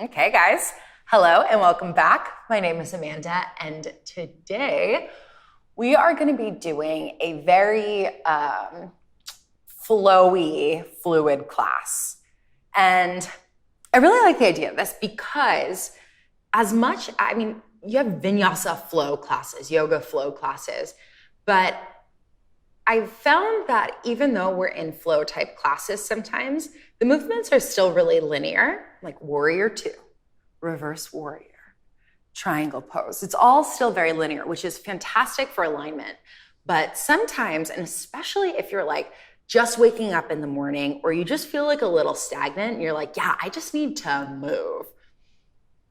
Okay, guys. Hello and welcome back. My name is Amanda, and today we are going to be doing a very flowy, fluid class. And I really like the idea of this because you have vinyasa flow classes, yoga flow classes, but I found that even though we're in flow type classes sometimes, the movements are still really linear, like warrior two, reverse warrior, triangle pose. It's all still very linear, which is fantastic for alignment. But sometimes, and especially if you're like just waking up in the morning or you just feel like a little stagnant and you're like, yeah, I just need to move.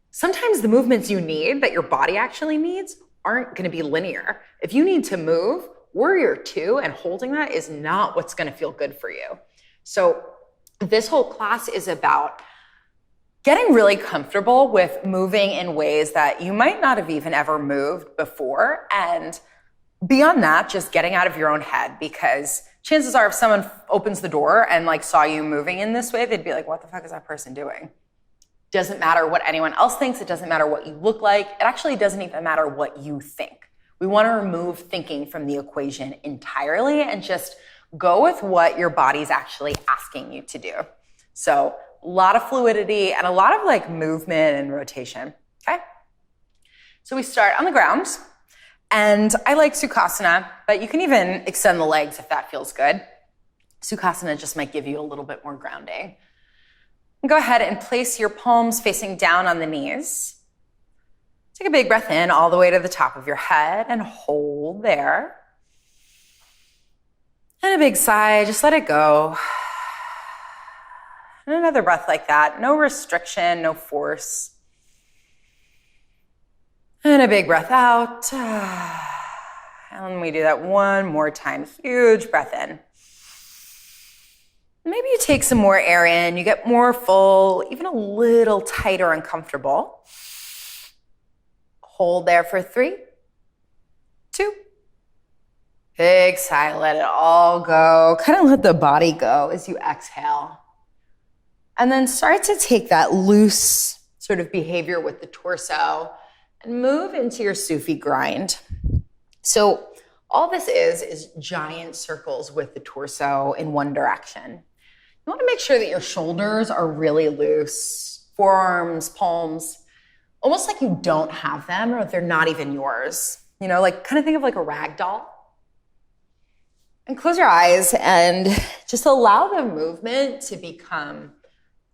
Sometimes the movements you need that your body actually needs aren't going to be linear. If you need to move, warrior two and holding that is not what's going to feel good for you. So this whole class is about getting really comfortable with moving in ways that you might not have even ever moved before. And beyond that, just getting out of your own head, because chances are if someone opens the door and like saw you moving in this way, they'd be like, what the fuck is that person doing? Doesn't matter what anyone else thinks. It doesn't matter what you look like. It actually doesn't even matter what you think. We want to remove thinking from the equation entirely and just go with what your body's actually asking you to do. So a lot of fluidity and a lot of like movement and rotation, okay? So we start on the ground, and I like Tsukasana, but you can even extend the legs if that feels good. Tsukasana just might give you a little bit more grounding. And go ahead and place your palms facing down on the knees. Take a big breath in all the way to the top of your head and hold there. And a big sigh, just let it go. And another breath like that, no restriction, no force. And a big breath out. And we do that one more time, huge breath in. Maybe you take some more air in, you get more full, even a little tighter and comfortable. Hold there for 3, 2. Big sigh, let it all go. Kind of let the body go as you exhale. And then start to take that loose sort of behavior with the torso and move into your Sufi Grind. So all this is giant circles with the torso in one direction. You want to make sure that your shoulders are really loose, forearms, palms, almost like you don't have them or they're not even yours. You know, like kind of think of like a rag doll. And close your eyes and just allow the movement to become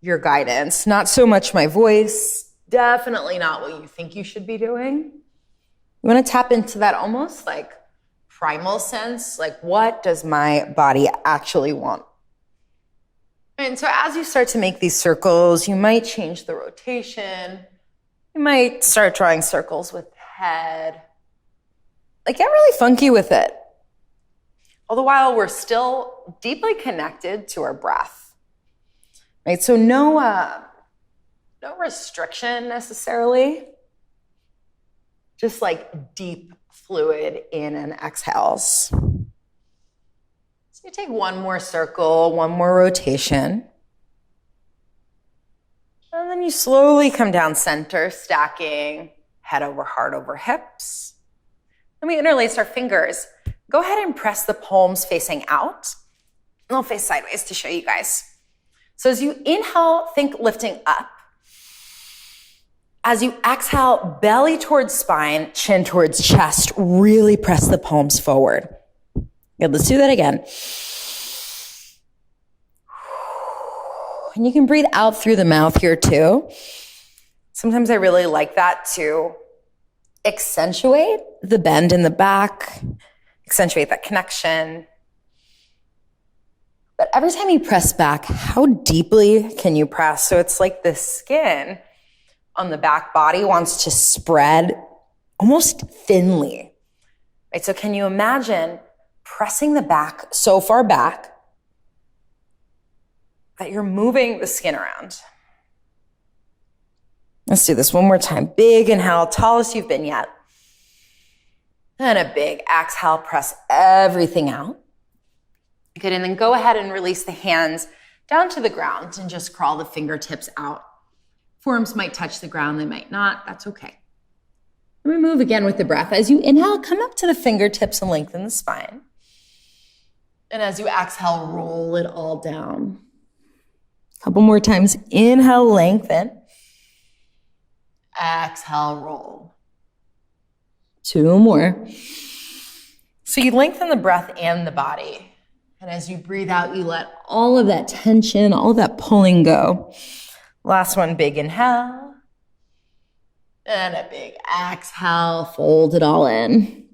your guidance. Not so much my voice, definitely not what you think you should be doing. You want to tap into that almost like primal sense, like what does my body actually want? And so as you start to make these circles, you might change the rotation. You might start drawing circles with the head. Like get really funky with it. All the while we're still deeply connected to our breath. Right? So no restriction necessarily. Just like deep fluid in and exhales. So you take one more circle, one more rotation. And then you slowly come down center, stacking head over heart over hips. Then we interlace our fingers. Go ahead and press the palms facing out. And I'll face sideways to show you guys. So as you inhale, think lifting up. As you exhale, belly towards spine, chin towards chest. Really press the palms forward. Good, let's do that again. And you can breathe out through the mouth here too. Sometimes I really like that to accentuate the bend in the back, accentuate that connection. But every time you press back, how deeply can you press? So it's like the skin on the back body wants to spread almost thinly. Right? So can you imagine pressing the back so far back that you're moving the skin around? Let's do this one more time. Big inhale, tallest you've been yet. And a big exhale, press everything out. Good, and then go ahead and release the hands down to the ground and just crawl the fingertips out. Forearms might touch the ground, they might not. That's okay. Let me move again with the breath. As you inhale, come up to the fingertips and lengthen the spine. And as you exhale, roll it all down. A couple more times. Inhale, lengthen. Exhale, roll. 2 more. So you lengthen the breath and the body. And as you breathe out, you let all of that tension, all of that pulling go. Last one, big inhale. And a big exhale, fold it all in.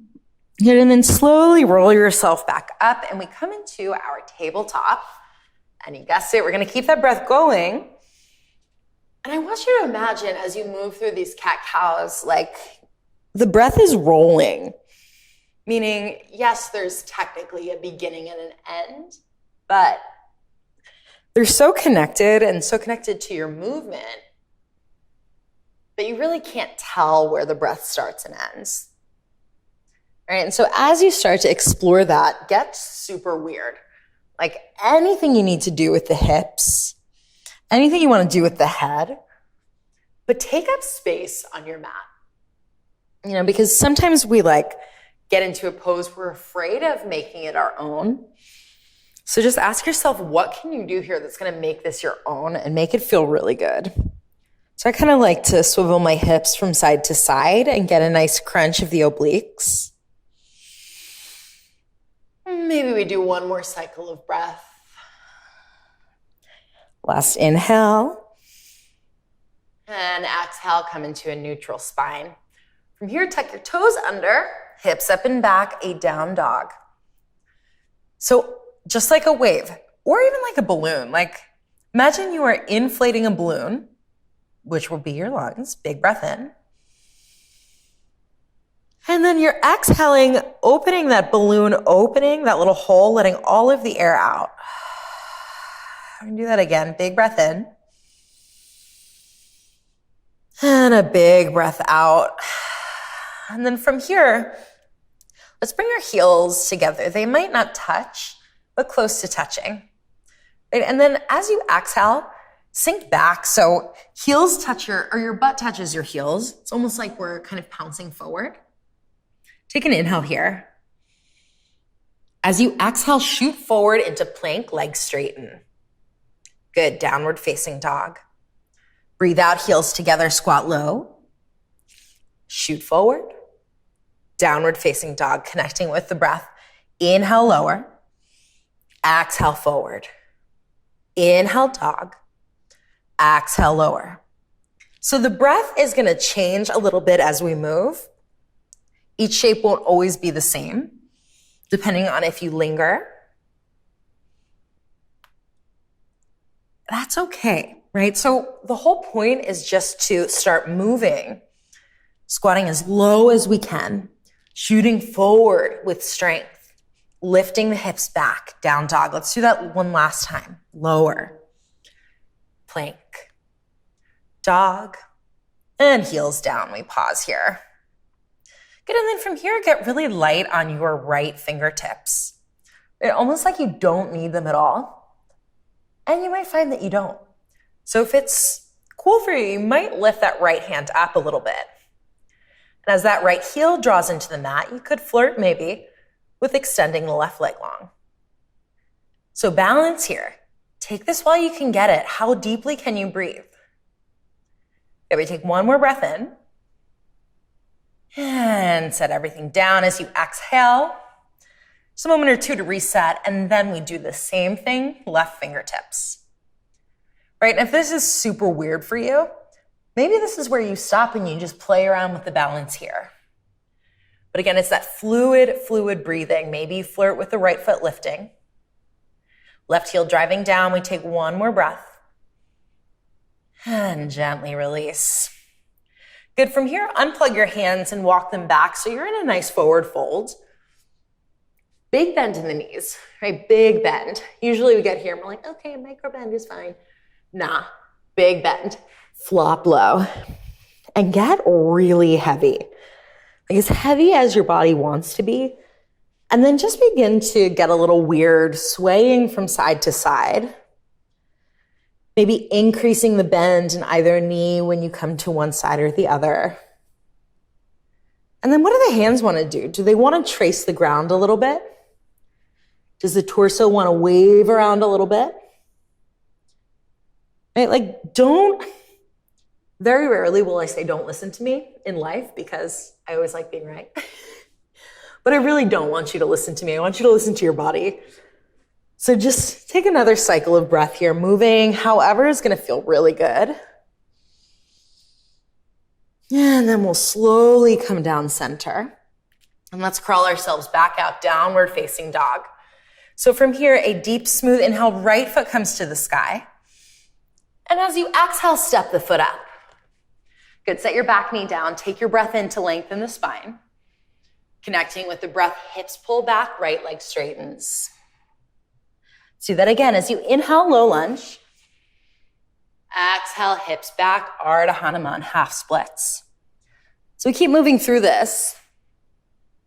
Good, and then slowly roll yourself back up, and we come into our tabletop. And you guessed it, we're gonna keep that breath going. And I want you to imagine as you move through these cat-cows, like the breath is rolling. Meaning, yes, there's technically a beginning and an end, but they're so connected and so connected to your movement that you really can't tell where the breath starts and ends. All right, and so as you start to explore that, get super weird. Like anything you need to do with the hips, anything you want to do with the head, but take up space on your mat. You know, because sometimes we get into a pose, we're afraid of making it our own. So just ask yourself, what can you do here that's gonna make this your own and make it feel really good? So I kind of like to swivel my hips from side to side and get a nice crunch of the obliques. Maybe we do one more cycle of breath. Last inhale. And exhale, come into a neutral spine. From here, tuck your toes under, hips up and back, a down dog. So just like a wave, or even like a balloon, imagine you are inflating a balloon, which will be your lungs, big breath in. And then you're exhaling, opening that balloon, opening that little hole, letting all of the air out. I'm gonna do that again, big breath in. And a big breath out. And then from here, let's bring our heels together. They might not touch, but close to touching. Right? And then as you exhale, sink back. So heels touch your butt touches your heels. It's almost like we're kind of pouncing forward. Take an inhale here. As you exhale, shoot forward into plank, legs straighten. Good, downward facing dog. Breathe out, heels together, squat low. Shoot forward. Downward facing dog, connecting with the breath. Inhale, lower. Exhale, forward. Inhale, dog. Exhale, lower. So the breath is gonna change a little bit as we move. Each shape won't always be the same, depending on if you linger. That's okay, right? So the whole point is just to start moving, squatting as low as we can, shooting forward with strength, lifting the hips back, down dog. Let's do that one last time. Lower, plank, dog, and heels down. We pause here. Good, and then from here, get really light on your right fingertips. It's almost like you don't need them at all. And you might find that you don't. So if it's cool for you, you might lift that right hand up a little bit. And as that right heel draws into the mat, you could flirt maybe with extending the left leg long. So balance here. Take this while you can get it. How deeply can you breathe? Okay, we take one more breath in. And set everything down as you exhale. Just a moment or two to reset, and then we do the same thing, left fingertips. Right, and if this is super weird for you, maybe this is where you stop and you just play around with the balance here. But again, it's that fluid breathing. Maybe you flirt with the right foot lifting. Left heel driving down, we take one more breath. And gently release. Good, from here, unplug your hands and walk them back so you're in a nice forward fold. Big bend in the knees, right? Big bend. Usually we get here and we're like, okay, micro bend is fine. Nah, big bend. Flop low. And get really heavy. Like as heavy as your body wants to be. And then just begin to get a little weird, swaying from side to side. Maybe increasing the bend in either knee when you come to one side or the other. And then what do the hands want to do? Do they want to trace the ground a little bit? Does the torso want to wave around a little bit? Right? Like, very rarely will I say don't listen to me in life because I always like being right. But I really don't want you to listen to me. I want you to listen to your body. So just take another cycle of breath here, moving however is going to feel really good. And then we'll slowly come down center. And let's crawl ourselves back out, downward facing dog. So from here, a deep, smooth inhale, right foot comes to the sky. And as you exhale, step the foot up. Good, set your back knee down. Take your breath in to lengthen the spine. Connecting with the breath, hips pull back, right leg straightens. Do that again. As you inhale, low lunge. Exhale, hips back, Ardha Hanuman, half splits. So we keep moving through this.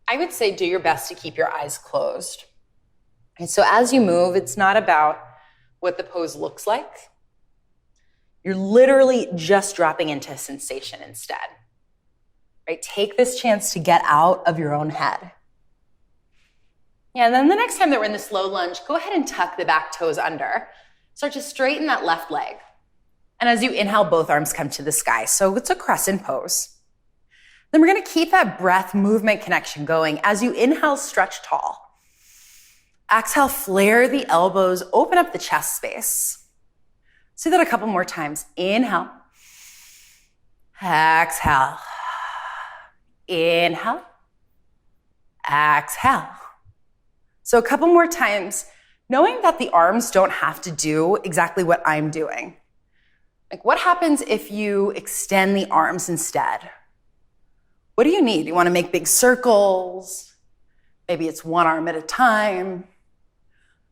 I would say do your best to keep your eyes closed. And so as you move, it's not about what the pose looks like. You're literally just dropping into sensation instead. Right? Take this chance to get out of your own head. Yeah, and then the next time that we're in this low lunge, go ahead and tuck the back toes under. Start to straighten that left leg. And as you inhale, both arms come to the sky. So it's a crescent pose. Then we're going to keep that breath movement connection going. As you inhale, stretch tall. Exhale, flare the elbows, open up the chest space. Let's do that a couple more times. Inhale. Exhale. Inhale. Exhale. So a couple more times, knowing that the arms don't have to do exactly what I'm doing. Like, what happens if you extend the arms instead? What do you need? You want to make big circles? Maybe it's one arm at a time.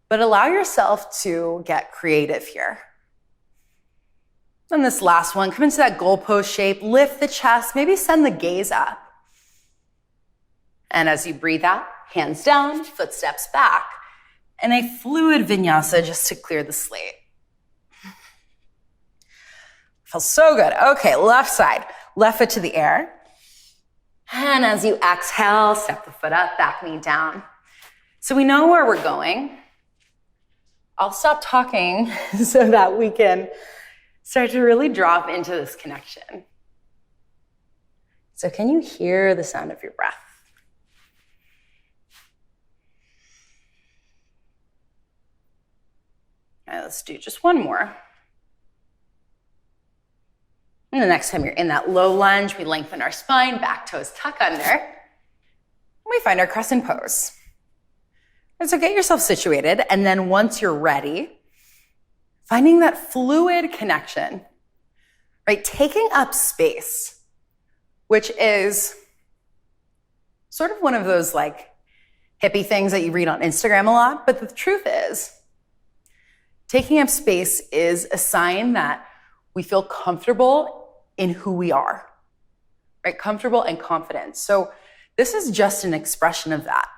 But allow yourself to get creative here. And this last one, come into that goalpost shape, lift the chest, maybe send the gaze up. And as you breathe out, hands down, footsteps back, and a fluid vinyasa just to clear the slate. Feels so good. Okay, left side, left foot to the air. And as you exhale, step the foot up, back knee down. So we know where we're going. I'll stop talking so that we can start to really drop into this connection. So can you hear the sound of your breath? All right, let's do just one more. And the next time you're in that low lunge, we lengthen our spine, back toes tuck under, and we find our crescent pose. And so get yourself situated, and then once you're ready, finding that fluid connection, right? Taking up space, which is sort of one of those like hippie things that you read on Instagram a lot. But the truth is, taking up space is a sign that we feel comfortable in who we are, right? Comfortable and confident. So this is just an expression of that.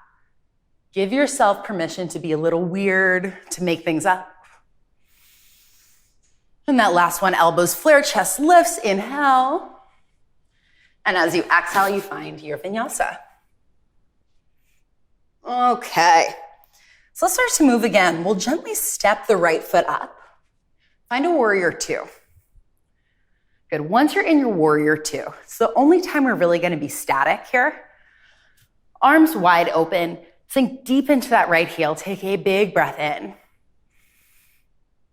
Give yourself permission to be a little weird, to make things up. And that last one, elbows flare, chest lifts, inhale. And as you exhale, you find your vinyasa. Okay. So let's start to move again. We'll gently step the right foot up. Find a warrior two. Good. Once you're in your warrior two, it's the only time we're really going to be static here. Arms wide open. Sink deep into that right heel. Take a big breath in.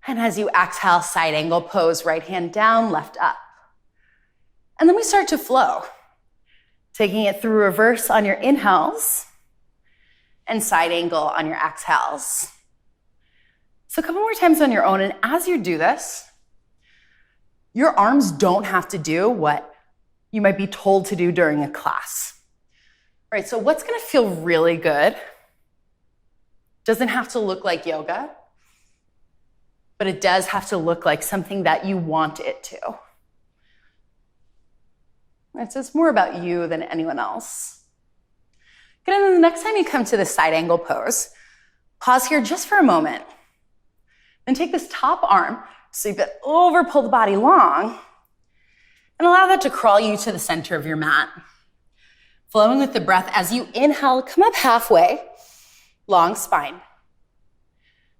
And as you exhale, side angle pose, right hand down, left up. And then we start to flow. Taking it through reverse on your inhales and side angle on your exhales. So a couple more times on your own. And as you do this, your arms don't have to do what you might be told to do during a class. Right, so what's gonna feel really good doesn't have to look like yoga, but it does have to look like something that you want it to. It's just more about you than anyone else. Good, and then the next time you come to this side angle pose, pause here just for a moment. Then take this top arm, So you could over pull the body long and allow that to crawl you to the center of your mat. Flowing with the breath as you inhale, come up halfway, long spine.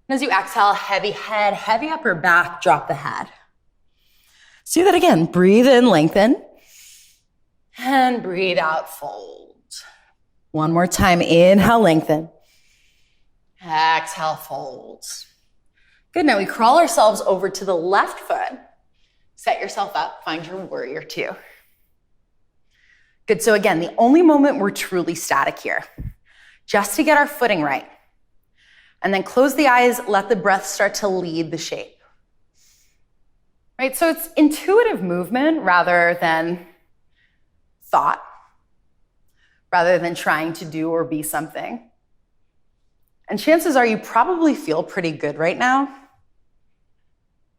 And as you exhale, heavy head, heavy upper back, drop the head. So do that again. Breathe in, lengthen. And breathe out, fold. One more time. Inhale, lengthen. Exhale, fold. Good. Now we crawl ourselves over to the left foot. Set yourself up. Find your warrior two. Good. So again, the only moment we're truly static here, just to get our footing right. And then close the eyes. Let the breath start to lead the shape. Right? So it's intuitive movement rather than thought, rather than trying to do or be something. And chances are you probably feel pretty good right now.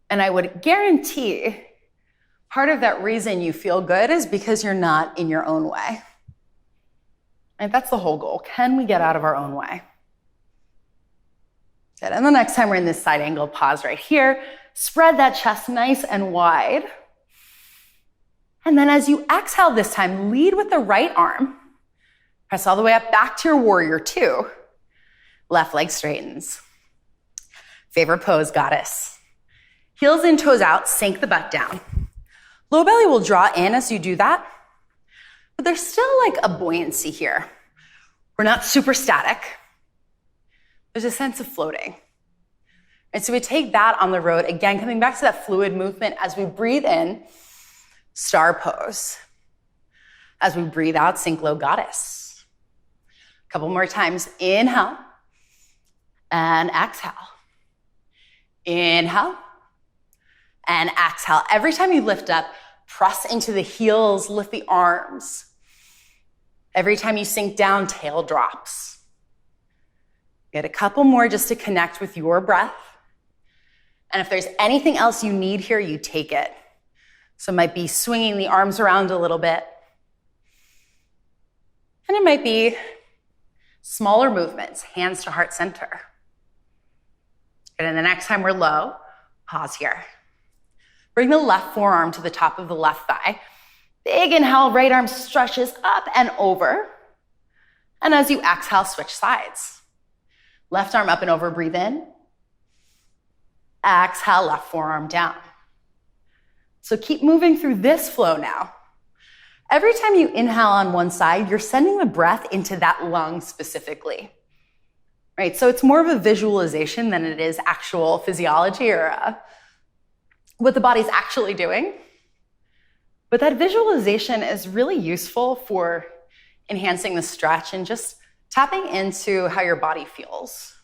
And I would guarantee part of that reason you feel good is because you're not in your own way. And that's the whole goal. Can we get out of our own way? Good. And the next time we're in this side angle, pause right here. Spread that chest nice and wide. And then as you exhale this time, lead with the right arm. Press all the way up back to your warrior two. Left leg straightens. Favorite pose, goddess. Heels in, toes out, sink the butt down. Low belly will draw in as you do that, but there's still like a buoyancy here. We're not super static. There's a sense of floating. And so we take that on the road, again, coming back to that fluid movement as we breathe in, star pose. As we breathe out, sink low, goddess. A couple more times. Inhale and exhale. Inhale and exhale. Every time you lift up, press into the heels, lift the arms. Every time you sink down, tail drops. Get a couple more just to connect with your breath. And if there's anything else you need here, you take it. So it might be swinging the arms around a little bit. And it might be smaller movements, hands to heart center. And then the next time we're low, pause here. Bring the left forearm to the top of the left thigh. Big inhale, right arm stretches up and over. And as you exhale, switch sides. Left arm up and over, breathe in. Exhale, left forearm down. So keep moving through this flow now. Every time you inhale on one side, you're sending the breath into that lung specifically. Right? So it's more of a visualization than it is actual physiology or what the body's actually doing. But that visualization is really useful for enhancing the stretch and just tapping into how your body feels.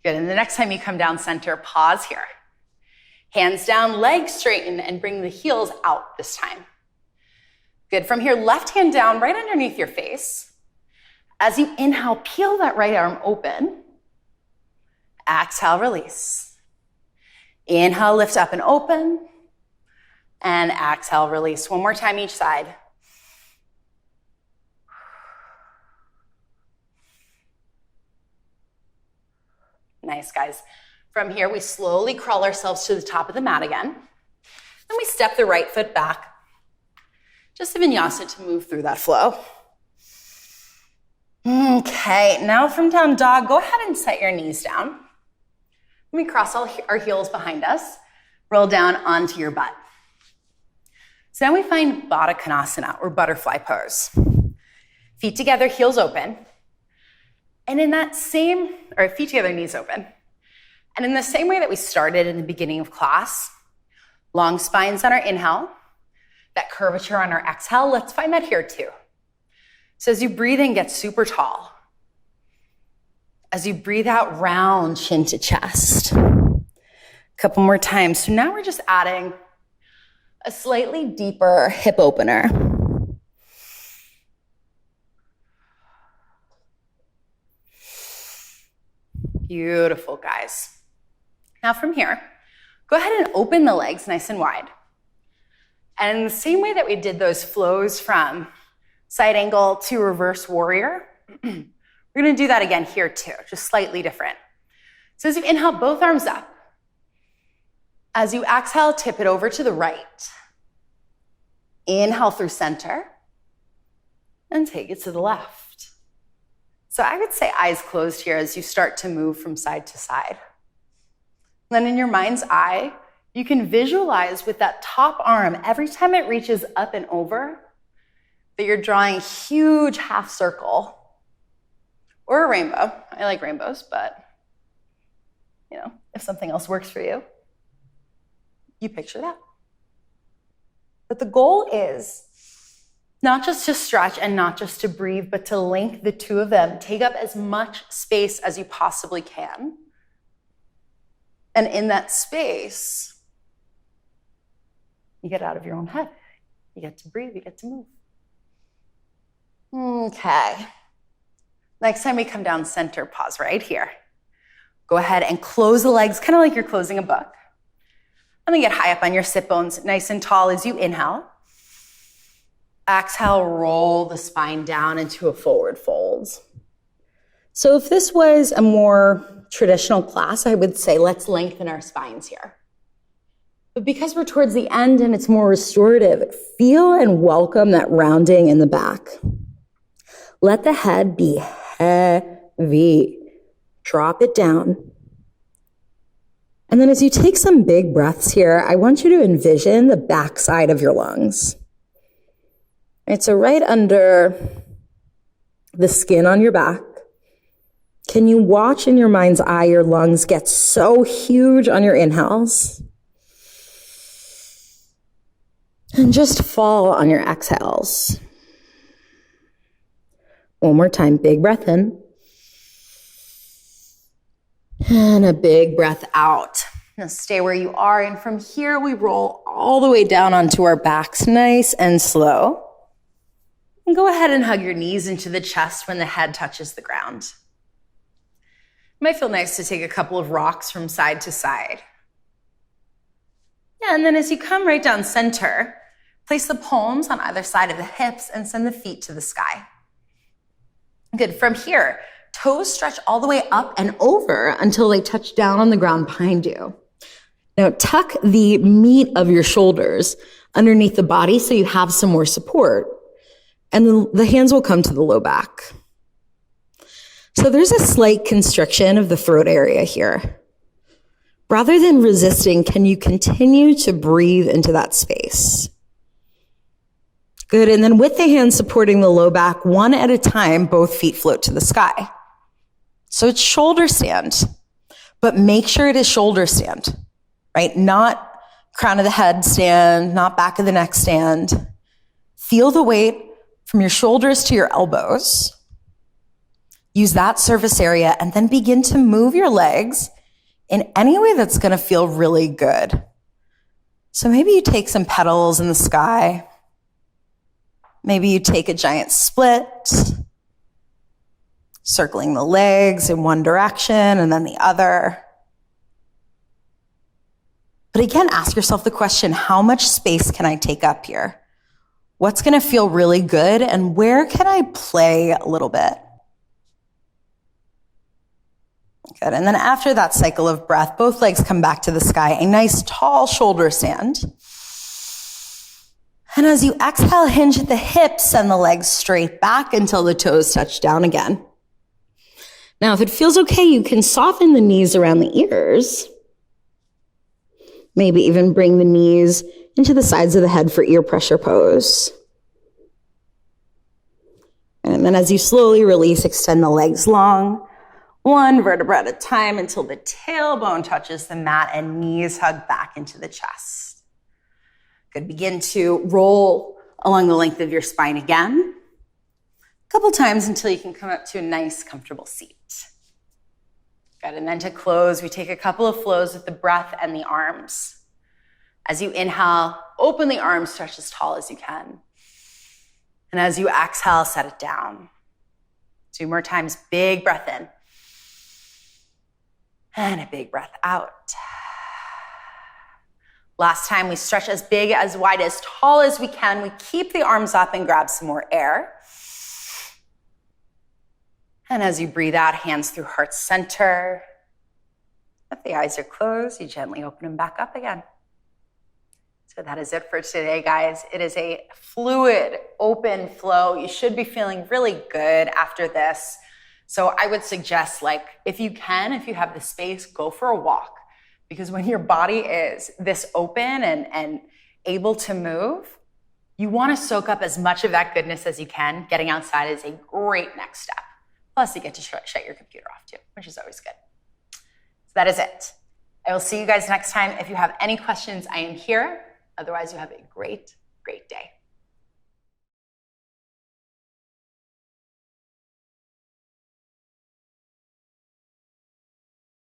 Good. And the next time you come down center, pause here. Hands down, legs straighten, and bring the heels out this time. Good. From here, left hand down right underneath your face. As you inhale, peel that right arm open. Exhale, release. Inhale, lift up and open. And exhale, release. One more time each side. Nice, guys. From here, we slowly crawl ourselves to the top of the mat again. Then we step the right foot back. Just a vinyasa to move through that flow. Okay, now from down dog, go ahead and set your knees down. Let me cross our heels behind us. Roll down onto your butt. So now we find Badakanasana, or butterfly pose. Feet together, heels open. And in that same, or feet together, knees open. And in the same way that we started in the beginning of class, long spines on our inhale, that curvature on our exhale, let's find that here too. So as you breathe in, get super tall. As you breathe out, round chin to chest. A couple more times. So now we're just adding a slightly deeper hip opener. Beautiful, guys. Now from here, go ahead and open the legs nice and wide. And in the same way that we did those flows from side angle to reverse warrior, we're going to do that again here too, just slightly different. So as you inhale, both arms up. As you exhale, tip it over to the right. Inhale through center and take it to the left. So I would say eyes closed here as you start to move from side to side. Then in your mind's eye, you can visualize with that top arm, every time it reaches up and over, that you're drawing a huge half circle or a rainbow. I like rainbows, but if something else works for you, you picture that. But the goal is not just to stretch and not just to breathe, but to link the two of them. Take up as much space as you possibly can. And in that space, you get out of your own head. You get to breathe, you get to move. Okay. Next time we come down center, pause right here. Go ahead and close the legs, kind of like you're closing a book. And then get high up on your sit bones, nice and tall as you inhale. Exhale, roll the spine down into a forward fold. So if this was a more traditional class, I would say let's lengthen our spines here. But because we're towards the end and it's more restorative, feel and welcome that rounding in the back. Let the head be heavy. Drop it down. And then as you take some big breaths here, I want you to envision the backside of your lungs. Right, so right under the skin on your back, can you watch in your mind's eye your lungs get so huge on your inhales and just fall on your exhales? One more time, big breath in. And a big breath out. Now stay where you are. And from here, we roll all the way down onto our backs, nice and slow. And go ahead and hug your knees into the chest when the head touches the ground. It might feel nice to take a couple of rocks from side to side. Yeah, and then as you come right down center, place the palms on either side of the hips and send the feet to the sky. Good. From here, toes stretch all the way up and over until they touch down on the ground behind you. Now tuck the meat of your shoulders underneath the body so you have some more support. And then the hands will come to the low back. So there's a slight constriction of the throat area here. Rather than resisting, can you continue to breathe into that space? Good. And then with the hands supporting the low back, one at a time, both feet float to the sky. So it's shoulder stand, but make sure it is shoulder stand, right? Not crown of the head stand, not back of the neck stand. Feel the weight from your shoulders to your elbows. Use that surface area and then begin to move your legs in any way that's going to feel really good. So maybe you take some petals in the sky. Maybe you take a giant split, circling the legs in one direction and then the other. But again, ask yourself the question, how much space can I take up here? What's going to feel really good and where can I play a little bit? Good. And then after that cycle of breath, both legs come back to the sky, a nice tall shoulder stand. And as you exhale, hinge at the hips, send the legs straight back until the toes touch down again. Now, if it feels okay, you can soften the knees around the ears. Maybe even bring the knees into the sides of the head for ear pressure pose. And then as you slowly release, extend the legs long, one vertebra at a time until the tailbone touches the mat and knees hug back into the chest. Good. Begin to roll along the length of your spine again. A couple times until you can come up to a nice, comfortable seat. Good. And then to close, we take a couple of flows with the breath and the arms. As you inhale, open the arms, stretch as tall as you can. And as you exhale, set it down. 2 more times, big breath in. And a big breath out. Last time, we stretch as big, as wide, as tall as we can. We keep the arms up and grab some more air. And as you breathe out, hands through heart center. If the eyes are closed, you gently open them back up again. So that is it for today, guys. It is a fluid, open flow. You should be feeling really good after this. So I would suggest, like, if you have the space, go for a walk. Because when your body is this open and able to move, you want to soak up as much of that goodness as you can. Getting outside is a great next step. Plus, you get to shut your computer off too, which is always good. So that is it. I will see you guys next time. If you have any questions, I am here. Otherwise, you have a great, great day.